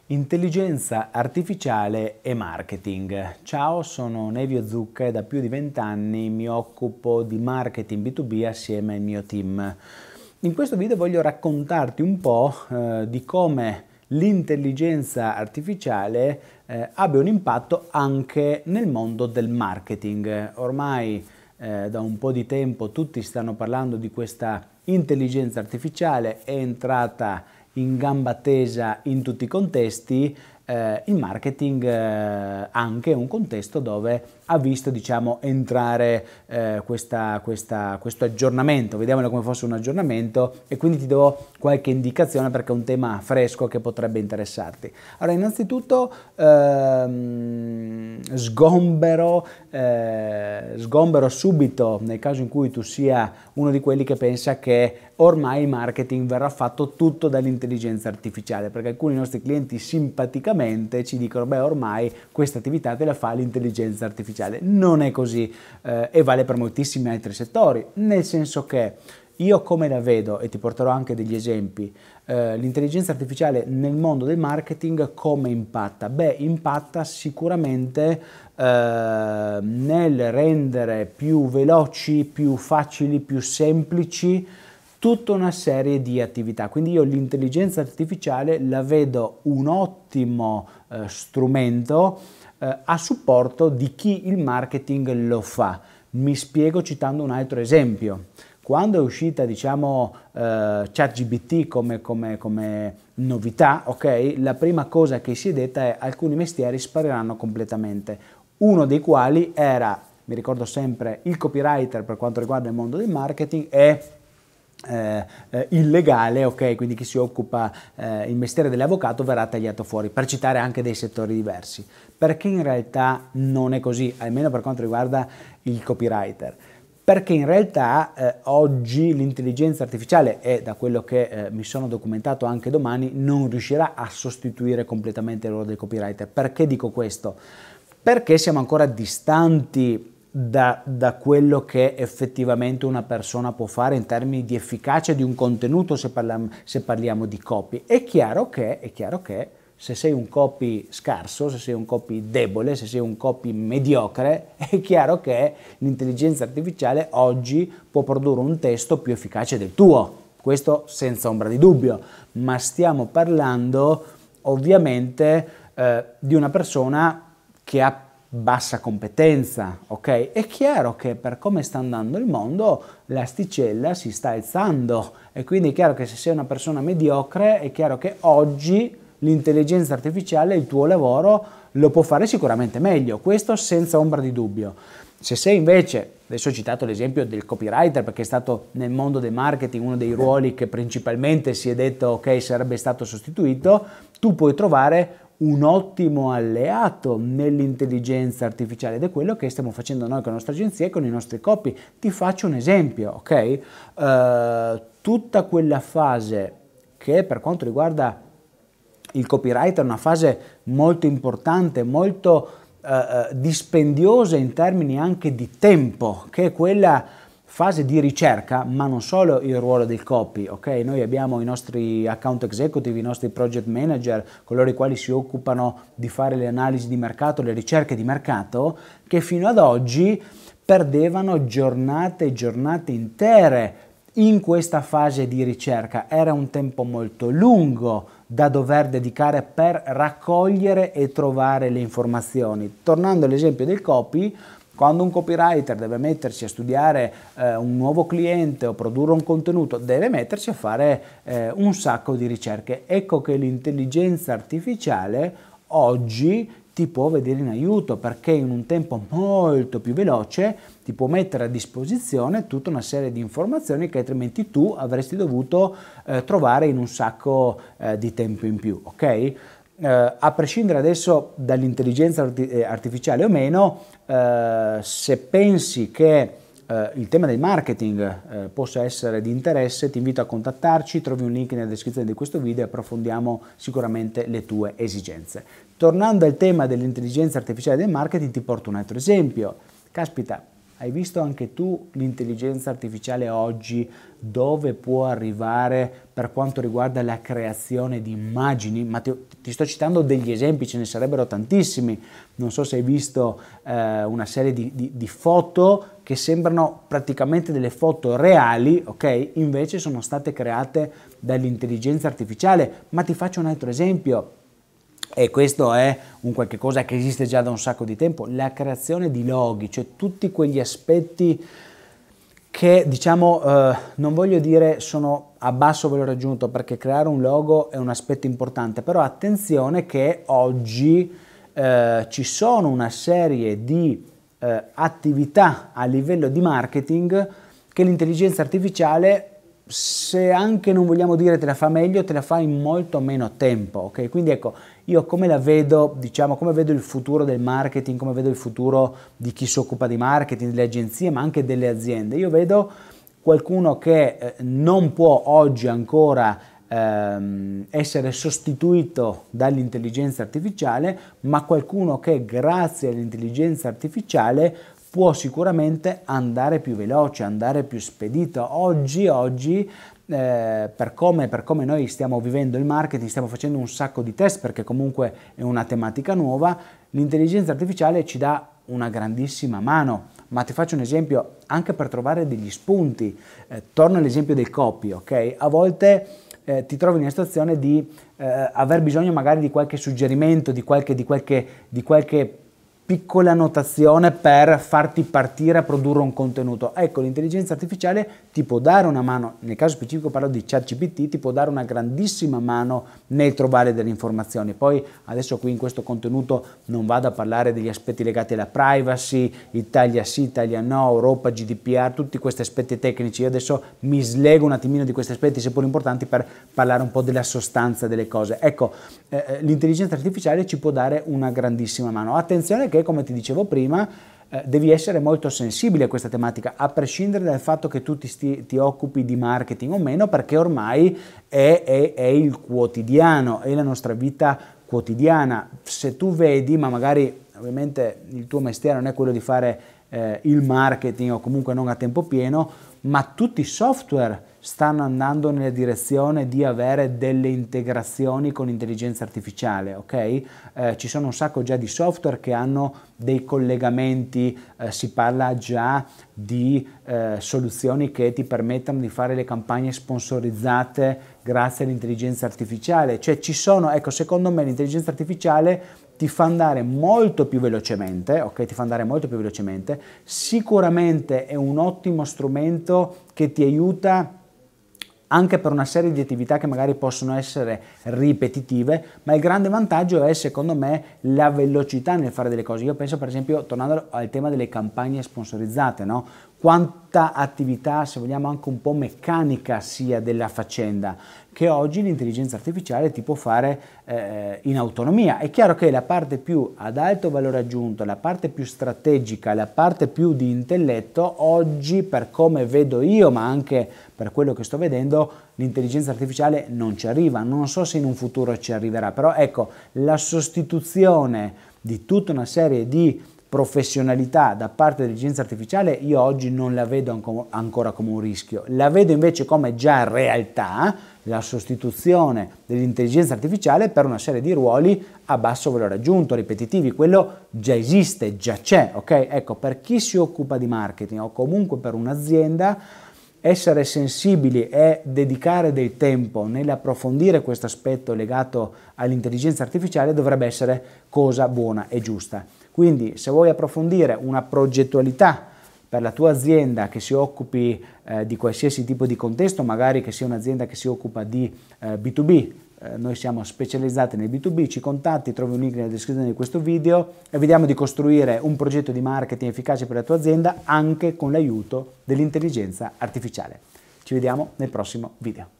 Intelligenza artificiale e marketing. Ciao, sono Nevio Zucca e da più di 20 anni mi occupo di marketing B2B assieme al mio team. In questo video voglio raccontarti un po' di come l'intelligenza artificiale abbia un impatto anche nel mondo del marketing. Ormai da un po' di tempo tutti stanno parlando di questa intelligenza artificiale, è entrata in gamba tesa in tutti i contesti. Il marketing anche è un contesto dove ha visto, diciamo, entrare questo aggiornamento. Vediamolo come fosse un aggiornamento e quindi ti do qualche indicazione perché è un tema fresco che potrebbe interessarti. Allora, innanzitutto sgombero subito nel caso in cui tu sia uno di quelli che pensa che ormai il marketing verrà fatto tutto dall'intelligenza artificiale, perché alcuni nostri clienti simpaticamente ci dicono: beh, ormai questa attività te la fa l'intelligenza artificiale. Non è così, e vale per moltissimi altri settori, nel senso che io come la vedo, e ti porterò anche degli esempi, l'intelligenza artificiale nel mondo del marketing come impatta? Beh, impatta sicuramente nel rendere più veloci, più facili, più semplici tutta una serie di attività. Quindi io l'intelligenza artificiale la vedo un ottimo strumento a supporto di chi il marketing lo fa. Mi spiego citando un altro esempio. Quando è uscita, diciamo, ChatGPT come novità, ok, la prima cosa che si è detta è: alcuni mestieri spariranno completamente. Uno dei quali era, mi ricordo sempre, il copywriter per quanto riguarda il mondo del marketing e il legale, ok, quindi chi si occupa il mestiere dell'avvocato verrà tagliato fuori, per citare anche dei settori diversi, perché in realtà non è così, almeno per quanto riguarda il copywriter. Perché in realtà oggi l'intelligenza artificiale, e da quello che mi sono documentato anche domani, non riuscirà a sostituire completamente il ruolo del copywriter. Perché dico questo? Perché siamo ancora distanti da quello che effettivamente una persona può fare in termini di efficacia di un contenuto, se parliamo di copy. È chiaro che se sei un copy scarso, se sei un copy debole, se sei un copy mediocre, è chiaro che l'intelligenza artificiale oggi può produrre un testo più efficace del tuo, questo senza ombra di dubbio, ma stiamo parlando ovviamente di una persona che ha bassa competenza, ok? È chiaro che per come sta andando il mondo l'asticella si sta alzando e quindi è chiaro che se sei una persona mediocre è chiaro che oggi l'intelligenza artificiale il tuo lavoro lo può fare sicuramente meglio, questo senza ombra di dubbio. Se sei invece, adesso ho citato l'esempio del copywriter perché è stato nel mondo del marketing uno dei ruoli che principalmente si è detto ok sarebbe stato sostituito, tu puoi trovare un ottimo alleato nell'intelligenza artificiale ed è quello che stiamo facendo noi con la nostra agenzia e con i nostri copy. Ti faccio un esempio, ok? Tutta quella fase che per quanto riguarda il copywriter è una fase molto importante, molto dispendiosa in termini anche di tempo, che è quella fase di ricerca, ma non solo il ruolo del copy, ok? Noi abbiamo i nostri account executive, i nostri project manager, coloro i quali si occupano di fare le analisi di mercato, le ricerche di mercato, che fino ad oggi perdevano giornate e giornate intere in questa fase di ricerca. Era un tempo molto lungo da dover dedicare per raccogliere e trovare le informazioni. Tornando all'esempio del copy, quando un copywriter deve mettersi a studiare un nuovo cliente o produrre un contenuto, deve mettersi a fare un sacco di ricerche. Ecco che l'intelligenza artificiale oggi ti può vedere in aiuto perché in un tempo molto più veloce ti può mettere a disposizione tutta una serie di informazioni che altrimenti tu avresti dovuto trovare in un sacco di tempo in più, ok? A prescindere adesso dall'intelligenza artificiale o meno, se pensi che il tema del marketing possa essere di interesse, ti invito a contattarci, trovi un link nella descrizione di questo video e approfondiamo sicuramente le tue esigenze. Tornando al tema dell'intelligenza artificiale del marketing, ti porto un altro esempio. Caspita, Hai visto anche tu l'intelligenza artificiale oggi dove può arrivare per quanto riguarda la creazione di immagini? Ma ti sto citando degli esempi, ce ne sarebbero tantissimi. Non so se hai visto una serie di foto che sembrano praticamente delle foto reali, ok? Invece sono state create dall'intelligenza artificiale. Ma ti faccio un altro esempio. E questo è un qualche cosa che esiste già da un sacco di tempo, la creazione di loghi, cioè tutti quegli aspetti che, diciamo, non voglio dire sono a basso valore aggiunto, perché creare un logo è un aspetto importante, però attenzione che oggi ci sono una serie di attività a livello di marketing che l'intelligenza artificiale, se anche non vogliamo dire te la fa meglio, te la fa in molto meno tempo, ok? Quindi ecco, io come la vedo, diciamo, come vedo il futuro del marketing, come vedo il futuro di chi si occupa di marketing, delle agenzie, ma anche delle aziende. Io vedo qualcuno che non può oggi ancora essere sostituito dall'intelligenza artificiale, ma qualcuno che grazie all'intelligenza artificiale può sicuramente andare più veloce, andare più spedito. Oggi per come noi stiamo vivendo il marketing, stiamo facendo un sacco di test perché comunque è una tematica nuova, l'intelligenza artificiale ci dà una grandissima mano. Ma ti faccio un esempio anche per trovare degli spunti. Torno all'esempio del copy, ok? A volte ti trovi in una situazione di aver bisogno magari di qualche suggerimento, di qualche piccola notazione per farti partire a produrre un contenuto. Ecco, l'intelligenza artificiale ti può dare una mano, nel caso specifico parlo di ChatGPT, ti può dare una grandissima mano nel trovare delle informazioni. Poi adesso qui in questo contenuto non vado a parlare degli aspetti legati alla privacy, Italia sì, Italia no, Europa, GDPR, tutti questi aspetti tecnici. Io adesso mi slego un attimino di questi aspetti, seppur importanti, per parlare un po' della sostanza delle cose. Ecco, l'intelligenza artificiale ci può dare una grandissima mano. Attenzione che, come ti dicevo prima, devi essere molto sensibile a questa tematica, a prescindere dal fatto che tu ti occupi di marketing o meno, perché ormai è il quotidiano, è la nostra vita quotidiana. Se tu vedi, ma magari ovviamente il tuo mestiere non è quello di fare il marketing o comunque non a tempo pieno, ma tutti i software stanno andando nella direzione di avere delle integrazioni con l'intelligenza artificiale, ok? Ci sono un sacco già di software che hanno dei collegamenti, si parla già di soluzioni che ti permettono di fare le campagne sponsorizzate grazie all'intelligenza artificiale. Cioè ci sono, ecco, secondo me l'intelligenza artificiale ti fa andare molto più velocemente, ok? Ti fa andare molto più velocemente. Sicuramente è un ottimo strumento che ti aiuta anche per una serie di attività che magari possono essere ripetitive, ma il grande vantaggio è, secondo me, la velocità nel fare delle cose. Io penso, per esempio, tornando al tema delle campagne sponsorizzate, no? Quanta attività, se vogliamo anche un po' meccanica, sia della faccenda, che oggi l'intelligenza artificiale ti può fare in autonomia. È chiaro che la parte più ad alto valore aggiunto, la parte più strategica, la parte più di intelletto, oggi, per come vedo io, ma anche per quello che sto vedendo, l'intelligenza artificiale non ci arriva. Non so se in un futuro ci arriverà, però ecco, la sostituzione di tutta una serie di professionalità da parte dell'intelligenza artificiale io oggi non la vedo ancora come un rischio, la vedo invece come già realtà, la sostituzione dell'intelligenza artificiale per una serie di ruoli a basso valore aggiunto, ripetitivi. Quello già esiste, già c'è, ok? Ecco, per chi si occupa di marketing o comunque per un'azienda, essere sensibili e dedicare del tempo nell'approfondire questo aspetto legato all'intelligenza artificiale dovrebbe essere cosa buona e giusta. Quindi se vuoi approfondire una progettualità per la tua azienda che si occupi di qualsiasi tipo di contesto, magari che sia un'azienda che si occupa di B2B, noi siamo specializzati nel B2B, ci contatti, trovi un link nella descrizione di questo video e vediamo di costruire un progetto di marketing efficace per la tua azienda anche con l'aiuto dell'intelligenza artificiale. Ci vediamo nel prossimo video.